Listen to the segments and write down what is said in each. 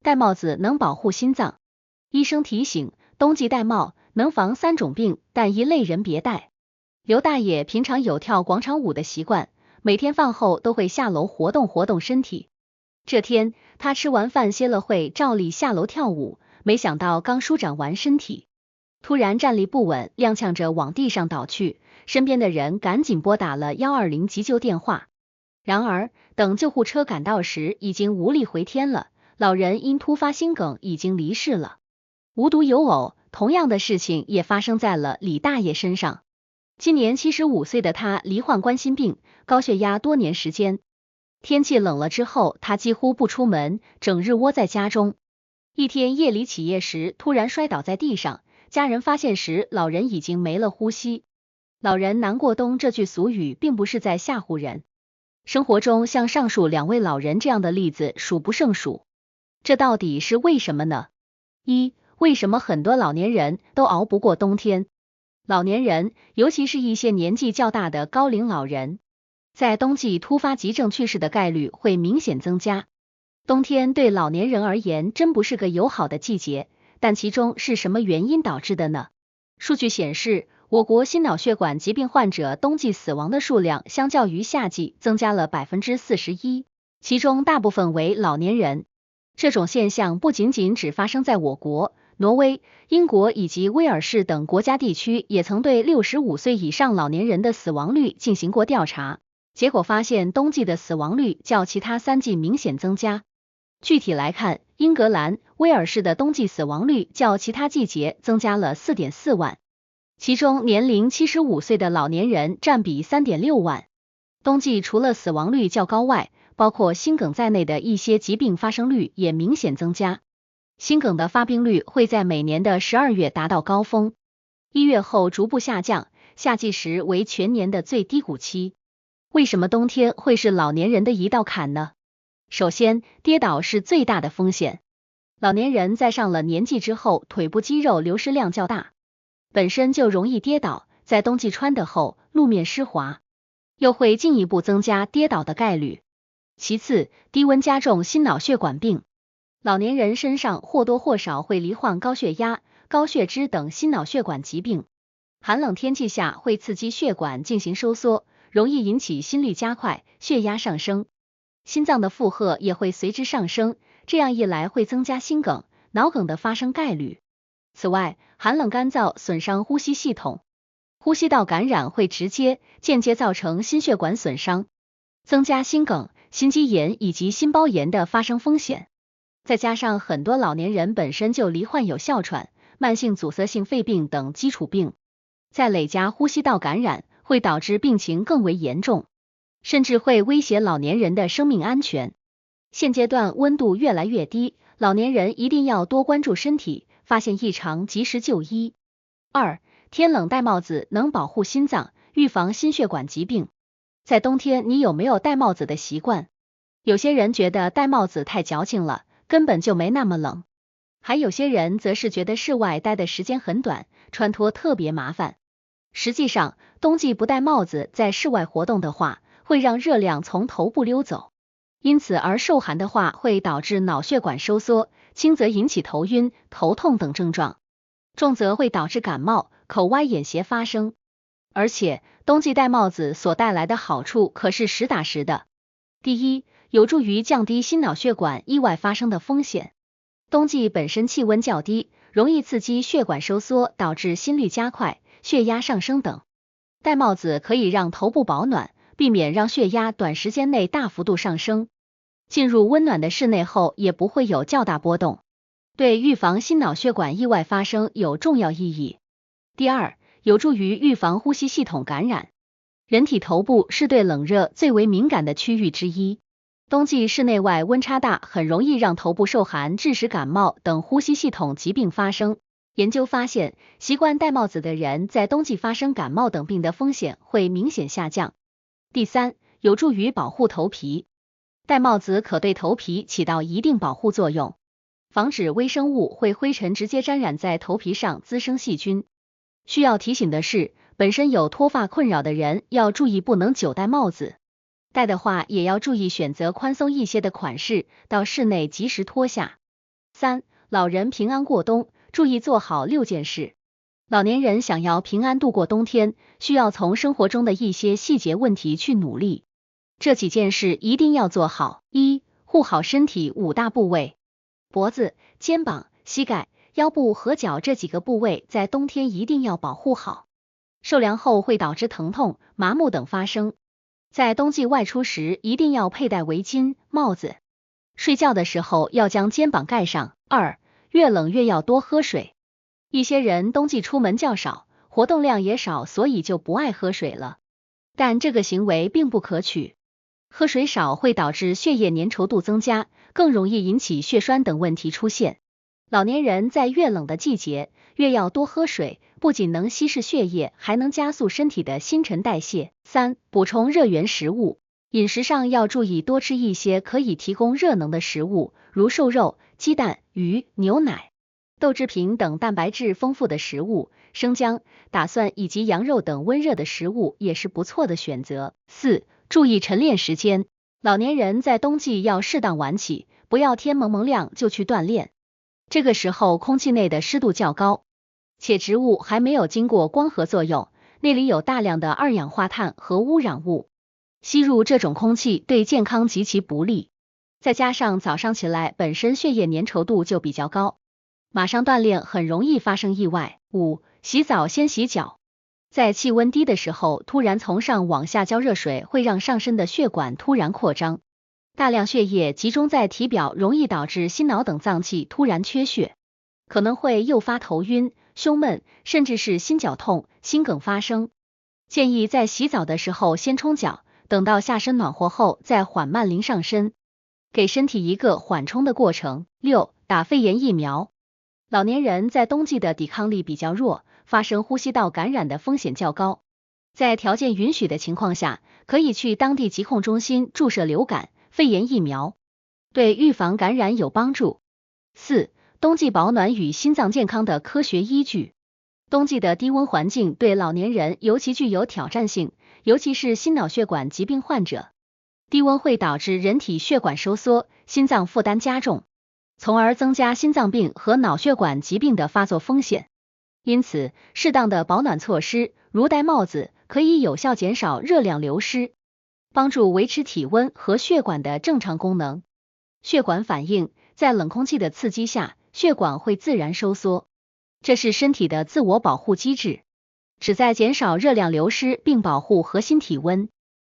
戴帽子能保护心脏。医生提醒，冬季戴帽能防3种病，但一类人别戴。刘大爷平常有跳广场舞的习惯，每天饭后都会下楼活动活动身体。这天，他吃完饭歇了会，照例下楼跳舞，没想到刚舒展完身体，突然站立不稳，踉跄着往地上倒去，身边的人赶紧拨打了120急救电话。然而，等救护车赶到时，已经无力回天了，老人因突发心梗已经离世了。无独有偶，同样的事情也发生在了李大爷身上。今年75岁的他罹患冠心病、高血压多年时间。天气冷了之后，他几乎不出门，整日窝在家中。一天夜里起夜时，突然摔倒在地上，家人发现时，老人已经没了呼吸。老人难过冬这句俗语并不是在吓唬人，生活中像上述2位老人这样的例子数不胜数。这到底是为什么呢？为什么很多老年人都熬不过冬天？老年人，尤其是一些年纪较大的高龄老人，在冬季突发急症去世的概率会明显增加。冬天对老年人而言真不是个友好的季节，但其中是什么原因导致的呢？数据显示，我国心脑血管疾病患者冬季死亡的数量相较于夏季增加了 41%， 其中大部分为老年人。这种现象不仅仅只发生在我国，挪威、英国以及威尔士等国家地区也曾对65岁以上老年人的死亡率进行过调查，结果发现冬季的死亡率较其他3季明显增加。具体来看，英格兰、威尔士的冬季死亡率较其他季节增加了 4.4 万，其中年龄75岁的老年人占比 3.6 万。冬季除了死亡率较高外，包括心梗在内的一些疾病发生率也明显增加。心梗的发病率会在每年的12月达到高峰，1月后逐步下降，夏季时为全年的最低谷期。为什么冬天会是老年人的一道坎呢？首先，跌倒是最大的风险。老年人在上了年纪之后，腿部肌肉流失量较大，本身就容易跌倒，在冬季穿得厚，路面湿滑，又会进一步增加跌倒的概率。其次，低温加重心脑血管病。老年人身上或多或少会罹患高血压、高血脂等心脑血管疾病。寒冷天气下会刺激血管进行收缩，容易引起心率加快、血压上升，心脏的负荷也会随之上升，这样一来会增加心梗、脑梗的发生概率。此外，寒冷干燥损伤呼吸系统，呼吸道感染会直接、间接造成心血管损伤，增加心梗、心肌炎以及心包炎的发生风险。再加上很多老年人本身就罹患有哮喘、慢性阻塞性肺病等基础病，再累加呼吸道感染，会导致病情更为严重，甚至会威胁老年人的生命安全。现阶段温度越来越低，老年人一定要多关注身体，发现异常及时就医。2. 天冷戴帽子能保护心脏，预防心血管疾病。在冬天，你有没有戴帽子的习惯？有些人觉得戴帽子太矫情了，根本就没那么冷。还有些人则是觉得室外待的时间很短，穿脱特别麻烦。实际上，冬季不戴帽子在室外活动的话，会让热量从头部溜走，因此而受寒的话会导致脑血管收缩，轻则引起头晕、头痛等症状，重则会导致感冒、口歪眼斜发生。而且，冬季戴帽子所带来的好处可是实打实的。第一，有助于降低心脑血管意外发生的风险。冬季本身气温较低，容易刺激血管收缩，导致心率加快、血压上升等。戴帽子可以让头部保暖，避免让血压短时间内大幅度上升。进入温暖的室内后也不会有较大波动，对预防心脑血管意外发生有重要意义。第二，有助于预防呼吸系统感染。人体头部是对冷热最为敏感的区域之一，冬季室内外温差大，很容易让头部受寒，致使感冒等呼吸系统疾病发生。研究发现，习惯戴帽子的人在冬季发生感冒等病的风险会明显下降。第三，有助于保护头皮。戴帽子可对头皮起到一定保护作用，防止微生物会灰尘直接沾染在头皮上滋生细菌。需要提醒的是，本身有脱发困扰的人要注意不能久戴帽子，戴的话也要注意选择宽松一些的款式，到室内及时脱下。3. 老人平安过冬，注意做好6件事。老年人想要平安度过冬天，需要从生活中的一些细节问题去努力。这几件事一定要做好。1. 护好身体5大部位。脖子、肩膀、膝盖、腰部和脚这几个部位在冬天一定要保护好，受凉后会导致疼痛、麻木等发生。在冬季外出时一定要佩戴围巾、帽子。睡觉的时候要将肩膀盖上。2. 越冷越要多喝水。一些人冬季出门较少，活动量也少，所以就不爱喝水了。但这个行为并不可取。喝水少会导致血液粘稠度增加，更容易引起血栓等问题出现。老年人在越冷的季节，越要多喝水，不仅能稀释血液，还能加速身体的新陈代谢。3. 补充热源食物。饮食上要注意多吃一些可以提供热能的食物，如瘦肉、鸡蛋、鱼、牛奶、豆制品等蛋白质丰富的食物，生姜、大蒜以及羊肉等温热的食物也是不错的选择。4. 注意晨练时间。老年人在冬季要适当晚起，不要天蒙蒙亮就去锻炼。这个时候空气内的湿度较高，且植物还没有经过光合作用，那里有大量的二氧化碳和污染物，吸入这种空气对健康极其不利。再加上早上起来本身血液粘稠度就比较高，马上锻炼很容易发生意外。5. 洗澡先洗脚。在气温低的时候，突然从上往下浇热水，会让上身的血管突然扩张，大量血液集中在体表，容易导致心脑等脏器突然缺血，可能会诱发头晕、胸闷，甚至是心绞痛、心梗发生。建议在洗澡的时候先冲脚，等到下身暖和后再缓慢淋上身，给身体一个缓冲的过程。6. 打肺炎疫苗。老年人在冬季的抵抗力比较弱，发生呼吸道感染的风险较高。在条件允许的情况下，可以去当地疾控中心注射流感、肺炎疫苗，对预防感染有帮助。4. 冬季保暖与心脏健康的科学依据。冬季的低温环境对老年人尤其具有挑战性，尤其是心脑血管疾病患者。低温会导致人体血管收缩，心脏负担加重，从而增加心脏病和脑血管疾病的发作风险。因此，适当的保暖措施，如戴帽子，可以有效减少热量流失，帮助维持体温和血管的正常功能。血管反应，在冷空气的刺激下，血管会自然收缩，这是身体的自我保护机制，旨在减少热量流失并保护核心体温。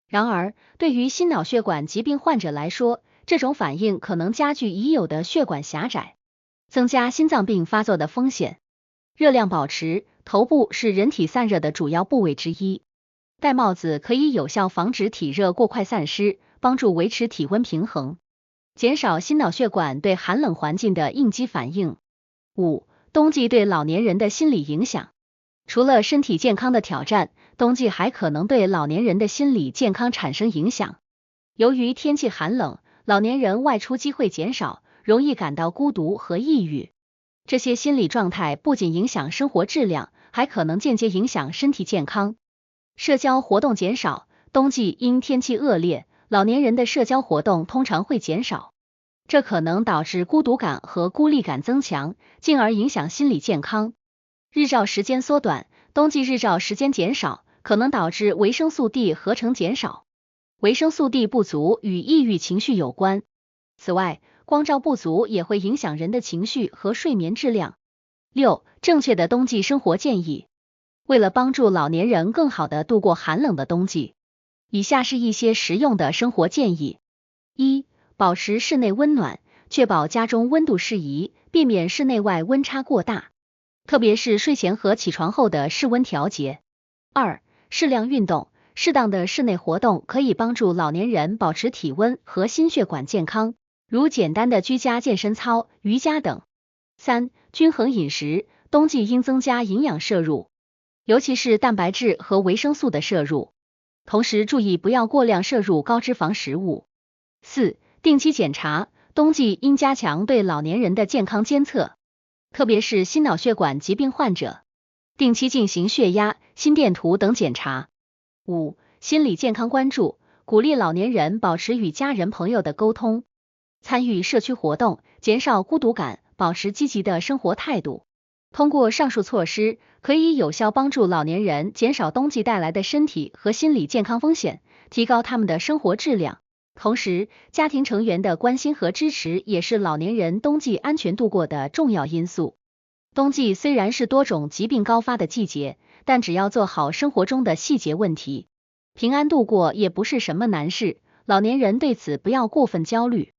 然而，对于心脑血管疾病患者来说，这种反应可能加剧已有的血管狭窄，增加心脏病发作的风险。热量保持，头部是人体散热的主要部位之一，戴帽子可以有效防止体热过快散失，帮助维持体温平衡，减少心脑血管对寒冷环境的应激反应。5. 冬季对老年人的心理影响。除了身体健康的挑战，冬季还可能对老年人的心理健康产生影响。由于天气寒冷，老年人外出机会减少，容易感到孤独和抑郁。这些心理状态不仅影响生活质量，还可能间接影响身体健康。社交活动减少。冬季因天气恶劣，老年人的社交活动通常会减少，这可能导致孤独感和孤立感增强，进而影响心理健康。日照时间缩短。冬季日照时间减少，可能导致维生素 D 合成减少。维生素 D 不足与抑郁情绪有关。此外，光照不足也会影响人的情绪和睡眠质量。6. 正确的冬季生活建议。为了帮助老年人更好地度过寒冷的冬季，以下是一些实用的生活建议。1. 保持室内温暖，确保家中温度适宜，避免室内外温差过大，特别是睡前和起床后的室温调节。2. 适量运动，适当的室内活动可以帮助老年人保持体温和心血管健康，如简单的居家健身操、瑜伽等。3. 均衡饮食，冬季应增加营养摄入，尤其是蛋白质和维生素的摄入，同时注意不要过量摄入高脂肪食物。4. 定期检查，冬季应加强对老年人的健康监测，特别是心脑血管疾病患者，定期进行血压、心电图等检查。5. 心理健康关注，鼓励老年人保持与家人朋友的沟通，参与社区活动，减少孤独感，保持积极的生活态度。通过上述措施，可以有效帮助老年人减少冬季带来的身体和心理健康风险，提高他们的生活质量。同时，家庭成员的关心和支持也是老年人冬季安全度过的重要因素。冬季虽然是多种疾病高发的季节，但只要做好生活中的细节问题，平安度过也不是什么难事。老年人对此不要过分焦虑。